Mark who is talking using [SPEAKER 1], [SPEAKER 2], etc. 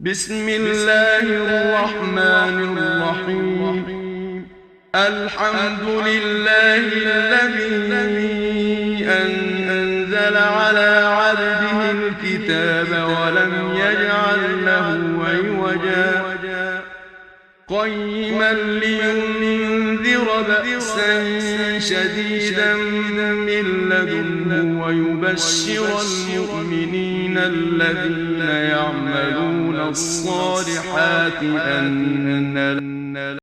[SPEAKER 1] بسم الله الرحمن الرحيم. الحمد لله الذي أنزل على عبده الكتاب ولم يجعل له عوجا قيما لينذر بأسا شديدا من لدنه ويبشر المؤمنين الذين يعملون الصالحات أن